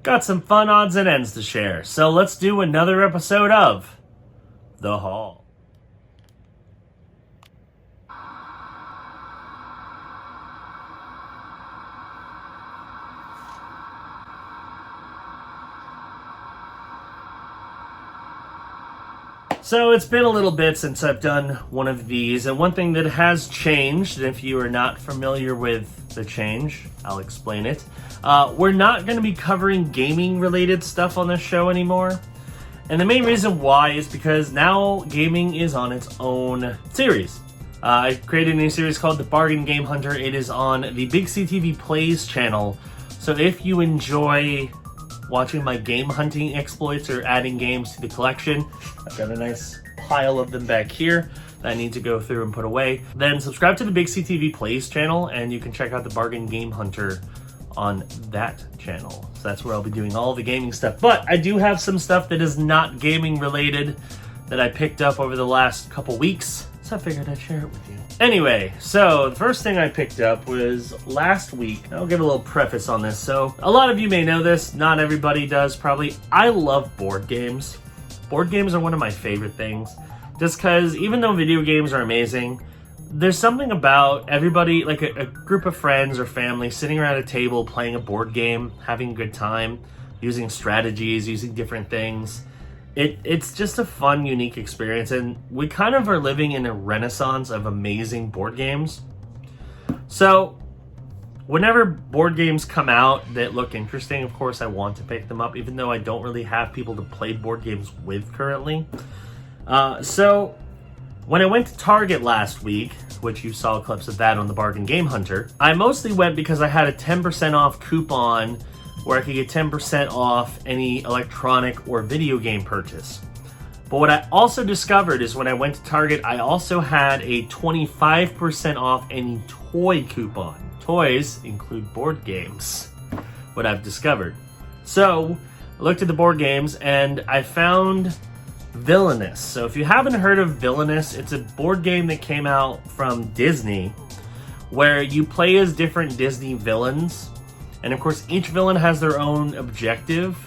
got some fun odds and ends to share. So let's do another episode of The Haul. So it's been a little bit since I've done one of these, and one thing that has changed, if you are not familiar with the change, I'll explain it. We're not going to be covering gaming related stuff on this show anymore. And the main reason why is because now gaming is on its own series. I created a new series called The Bargain Game Hunter. It is on the BigCTV Plays channel. So if you enjoy watching my game hunting exploits or adding games to the collection, I've got a nice pile of them back here that I need to go through and put away, then subscribe to the BigCTV Plays channel and you can check out the Bargain Game Hunter on that channel. So that's where I'll be doing all the gaming stuff. But I do have some stuff that is not gaming related that I picked up over the last couple weeks, so I figured I'd share it with you. Anyway, so the first thing I picked up was last week. I'll give a little preface on this. So a lot of you may know this, not everybody does probably. I love board games. Board games are one of my favorite things, just because even though video games are amazing, there's something about everybody, like a group of friends or family sitting around a table playing a board game, having a good time, using strategies, using different things. It's just a fun, unique experience, and we kind of are living in a renaissance of amazing board games. So whenever board games come out that look interesting, of course I want to pick them up, even though I don't really have people to play board games with currently. So when I went to Target last week, which you saw clips of that on the Bargain Game Hunter, I mostly went because I had a 10% off coupon where I could get 10% off any electronic or video game purchase. But what I also discovered is when I went to Target, I also had a 25% off any toy coupon. Toys include board games, what I've discovered. So I looked at the board games and I found Villainous. So if you haven't heard of Villainous, it's a board game that came out from Disney where you play as different Disney villains. And of course, each villain has their own objective.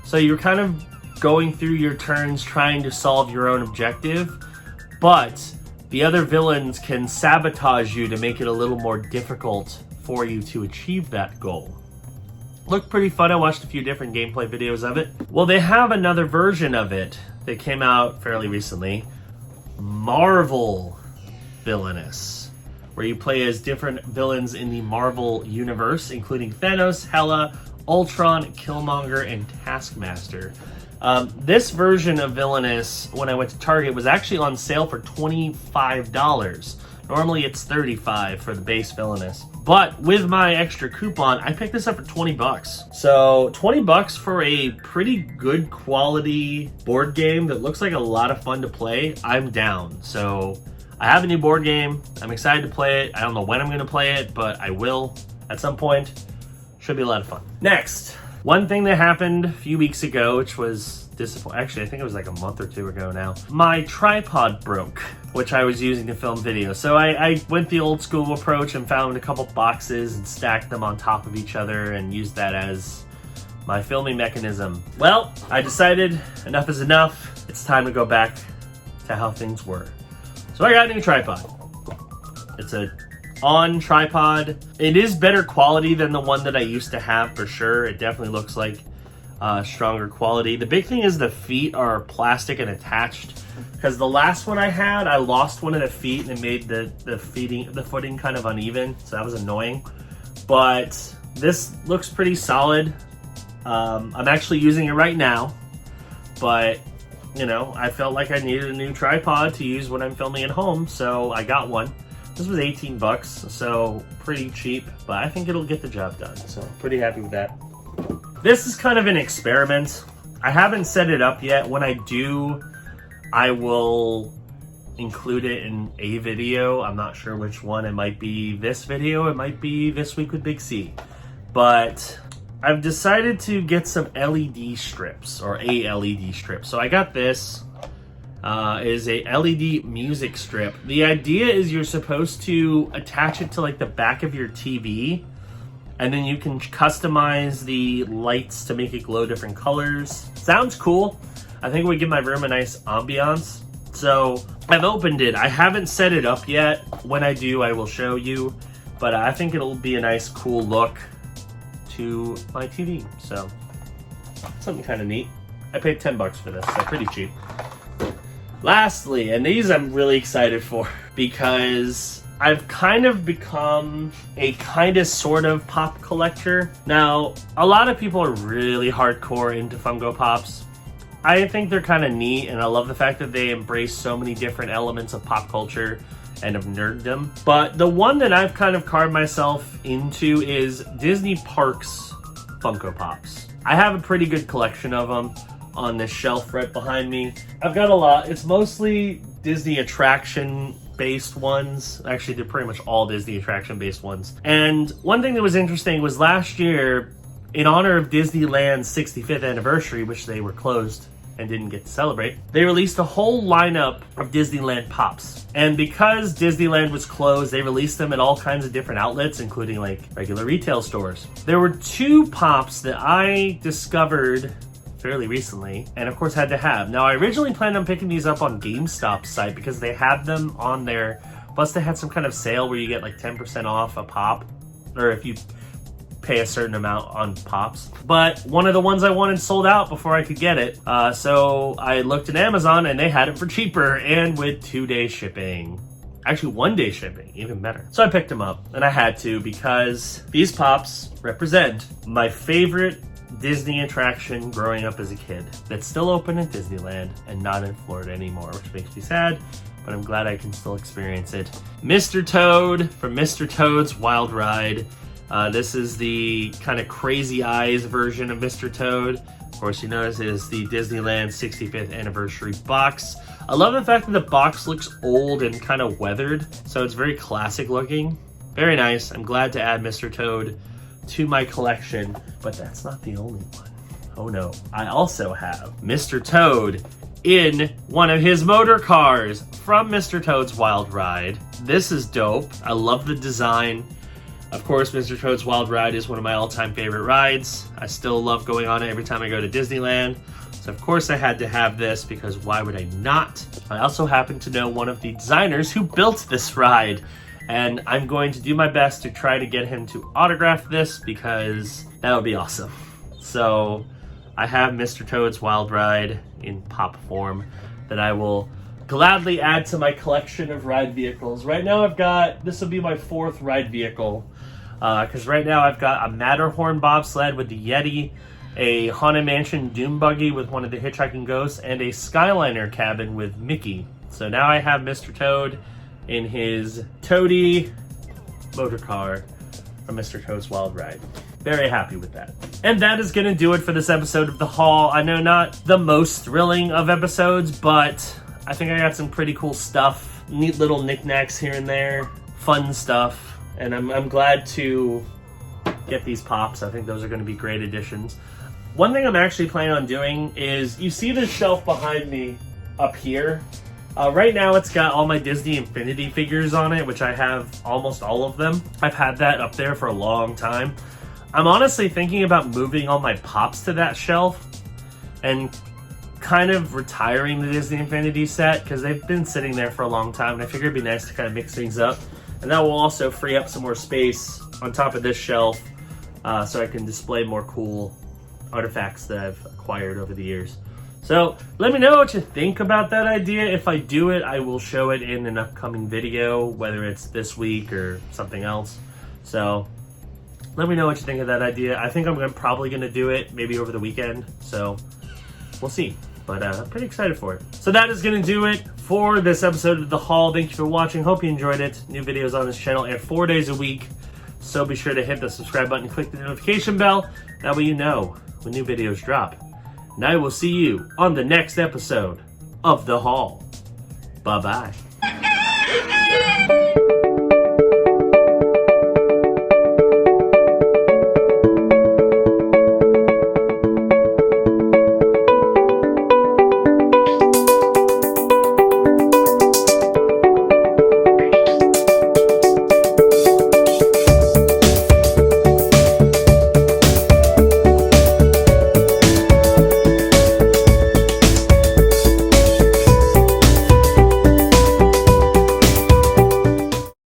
So you're kind of going through your turns trying to solve your own objective. But the other villains can sabotage you to make it a little more difficult for you to achieve that goal. Looked pretty fun. I watched a few different gameplay videos of it. Well, they have another version of it that came out fairly recently. Marvel Villainous, where you play as different villains in the Marvel universe, including Thanos, Hela, Ultron, Killmonger, and Taskmaster. This version of Villainous, when I went to Target, was actually on sale for $25. Normally it's $35 for the base Villainous. But with my extra coupon, I picked this up for $20. So $20 for a pretty good quality board game that looks like a lot of fun to play, I'm down. So I have a new board game. I'm excited to play it. I don't know when I'm going to play it, but I will at some point. Should be a lot of fun. Next, one thing that happened a few weeks ago, which was disappointing. Actually, I think it was like a month or two ago now. My tripod broke, which I was using to film videos. So I went the old school approach and found a couple boxes and stacked them on top of each other and used that as my filming mechanism. Well, I decided enough is enough. It's time to go back to how things were. So I got a new tripod. It's a on tripod. It is better quality than the one that I used to have for sure. It definitely looks like stronger quality. The big thing is the feet are plastic and attached, because the last one I had, I lost one of the feet and it made the footing kind of uneven, so that was annoying. But this looks pretty solid. I'm actually using it right now, but you know, I felt like I needed a new tripod to use when I'm filming at home, so I got one. This was $18, so pretty cheap, but I think it'll get the job done, so pretty happy with that. This is kind of an experiment. I haven't set it up yet. When I do, I will include it in a video. I'm not sure which one. It might be this video, it might be This Week with Big C. But I've decided to get some LED strips, or a LED strip. So I got this. Is a LED music strip. The idea is you're supposed to attach it to like the back of your TV, and then you can customize the lights to make it glow different colors. Sounds cool. I think it would give my room a nice ambiance. So I've opened it. I haven't set it up yet. When I do, I will show you. But I think it'll be a nice, cool look to my TV. So something kind of neat. I paid $10 for this, so pretty cheap. Lastly, and these I'm really excited for because I've kind of become a kind of sort of pop collector. Now, a lot of people are really hardcore into Funko Pops. I think they're kind of neat, and I love the fact that they embrace so many different elements of pop culture and of nerddom. But the one that I've kind of carved myself into is Disney Parks Funko Pops. I have a pretty good collection of them on this shelf right behind me. I've got a lot. It's mostly Disney attraction based ones. Actually, they're pretty much all Disney attraction based ones. And one thing that was interesting was last year, in honor of Disneyland's 65th anniversary, which they were closed and didn't get to celebrate, they released a whole lineup of Disneyland Pops. And because Disneyland was closed, they released them at all kinds of different outlets, including like regular retail stores. There were 2 Pops that I discovered fairly recently, and of course had to have. Now, I originally planned on picking these up on GameStop's site because they had them on there. Plus, they had some kind of sale where you get like 10% off a pop, or if you pay a certain amount on Pops. But one of the ones I wanted sold out before I could get it. So I looked at Amazon and they had it for cheaper and with 2-day shipping. Actually, 1-day shipping, even better. So I picked them up, and I had to because these Pops represent my favorite Disney attraction growing up as a kid that's still open at Disneyland and not in Florida anymore, which makes me sad, but I'm glad I can still experience it. Mr. Toad from Mr. Toad's Wild Ride. This is the kind of crazy eyes version of Mr. Toad. Of course, you notice it is the Disneyland 65th anniversary box. I love the fact that the box looks old and kind of weathered, so it's very classic looking. Very nice. I'm glad to add Mr. Toad to my collection, but that's not the only one. Oh no, I also have Mr. Toad in one of his motor cars from Mr. Toad's Wild Ride. This is dope. I love the design. Of course, Mr. Toad's Wild Ride is one of my all-time favorite rides. I still love going on it every time I go to Disneyland. So of course I had to have this because why would I not? I also happen to know one of the designers who built this ride, and I'm going to do my best to try to get him to autograph this because that would be awesome. So I have Mr. Toad's Wild Ride in pop form that I will gladly add to my collection of ride vehicles. Right now this will be my 4th ride vehicle because right now I've got a Matterhorn bobsled with the Yeti, a Haunted Mansion Doom Buggy with one of the Hitchhiking Ghosts, and a Skyliner cabin with Mickey. So now I have Mr. Toad in his Toady motor car from Mr. Toad's Wild Ride. Very happy with that. And that is going to do it for this episode of The Haul. I know not the most thrilling of episodes, but I think I got some pretty cool stuff. Neat little knickknacks here and there. Fun stuff. And I'm glad to get these Pops. I think those are going to be great additions. One thing I'm actually planning on doing is, you see this shelf behind me up here? Right now it's got all my Disney Infinity figures on it, which I have almost all of them. I've had that up there for a long time. I'm honestly thinking about moving all my Pops to that shelf and kind of retiring the Disney Infinity set because they've been sitting there for a long time, and I figured it'd be nice to kind of mix things up. And that will also free up some more space on top of this shelf so I can display more cool artifacts that I've acquired over the years. So let me know what you think about that idea. If I do it, I will show it in an upcoming video, whether it's this week or something else. So let me know what you think of that idea. I think I'm probably going to do it maybe over the weekend. So we'll see. But I'm pretty excited for it. So that is going to do it for this episode of The Haul. Thank you for watching. Hope you enjoyed it. New videos on this channel air 4 days a week. So be sure to hit the subscribe button and click the notification bell. That way you know when new videos drop. And I will see you on the next episode of The Haul. Bye-bye.